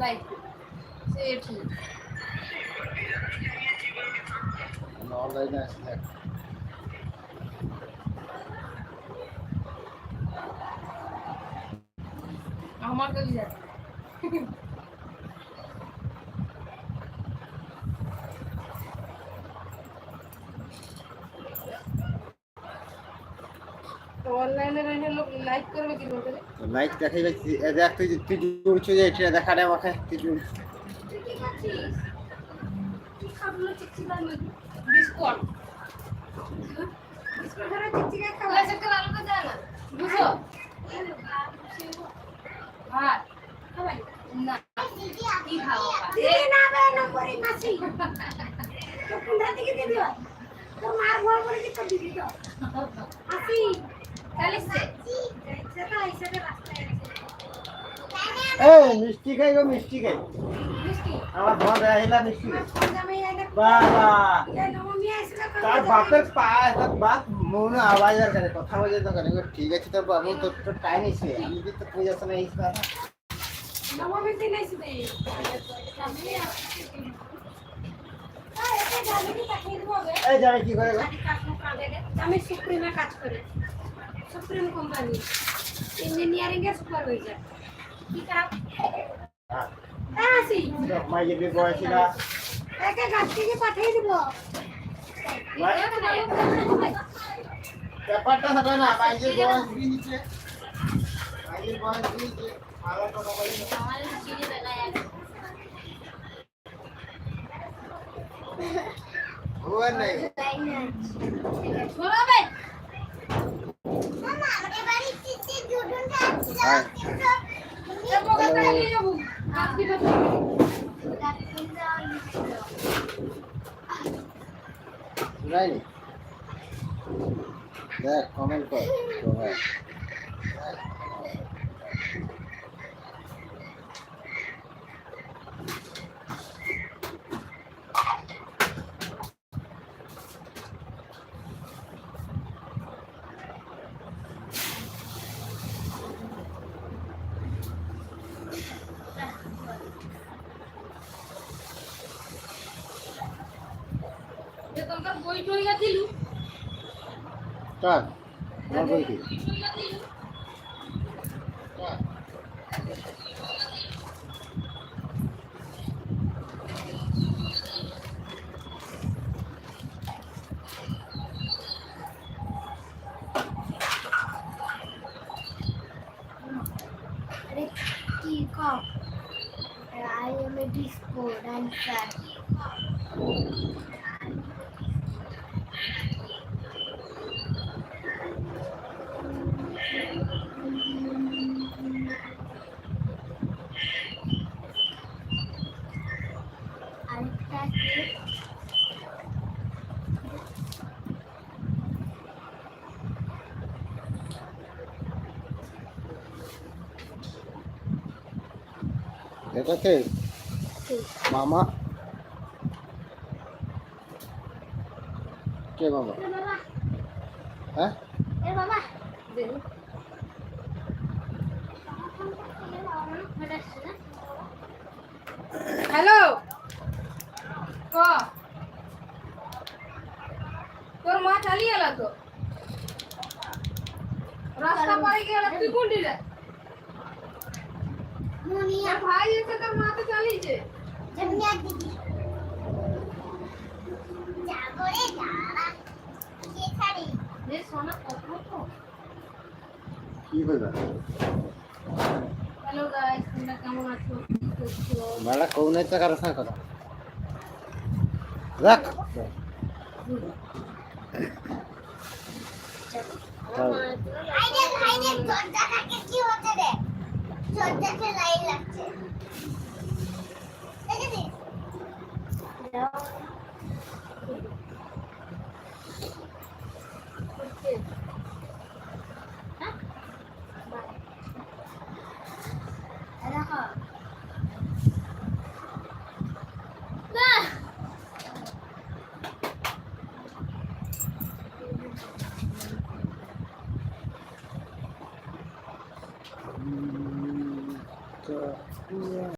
Like সে ঠিক অনলাইনে আসলে আমার কাছে যাচ্ছে অনলাইনে রইলে লোক লাইক করবে কি করে লাইক দেখাই যাচ্ছে দেখ তুই জুড়ছো যে এটা দেখা রে আমাকে তুই জুড় তুই কি খাচ্ছিস কি খাবলো চিচিদার বিস্কুট বিস্কুট ধরে চিচিকা খাওয়া সেটা আলু কা জানা বুঝো ভাত খাবাই না কি খাও দিদি না বে নম্বরে মাসি তো কোনটা দিকে দিও তো মার ঘর করে কি তো দিদি তো আসি চালিছে সেটা হিসেবে রাস্তায় আছে এই মিষ্টি খাই গো মিষ্টি খাই মিষ্টি আমার বোন আহিলা মিষ্টি খাই জামাই আইলে বাবা এই নবমী আইছিল তার বাপের পায় তার বাপ মনে আওয়াজ আর করে কথা বলে তো করে ঠিক আছে তোর বাবু তো টাইম এসে আমি তো পূজা সময় এসে না নবমী দিন আইছিল এই যাবে কি করে গো আমি সুপ্রিমে কাজ করি সুপ্রিম কোম্পানি ইঞ্জিনিয়ারিং এর সুপারভাইজার কি কাজ আসি মাই যে বয়সী না একে গাছ থেকে পাঠিয়ে দিব ব্যাপারটা সেটা না মাই যে বয়স দিয়েছে মাই যে বয়স দিয়েছে ভালো কথা বলি আমার চিনি বেলায় ওর নাই ছড়াবে মামা আমাদের বাড়ি চিচি জুডুনটা আছে এ বগাতে নিয়ে যাব আজকে তো রাই দেখ কমেন্ট কর সবাই তোর বই টইয়া দিলু কাট আমার বই কি টইয়া দিলু I am a disco dancer. আরেকটা আছে এটা কে মামা কে মামা বাবা হ্যাঁ এ বাবা দেখ হ্যালো ক তোর মা চালিয়ে এলা তো রাস্তা পাড়ে গেল তুই কোনটি রে মুনিয়া তোর ভাই এসে তোর মা তো চালিয়েছে জমিয়া দিদি জাগরে যারা যেখানে যে সোনা কথা তো কি হইবা হ্যালো গাইস তোমরা কেমন আছো কি করছো মালা কোন একটা কারো সঙ্গে কথা রাখ আইনে দরজাটাকে কি হতে রে দরজাকে লাইন লাগছে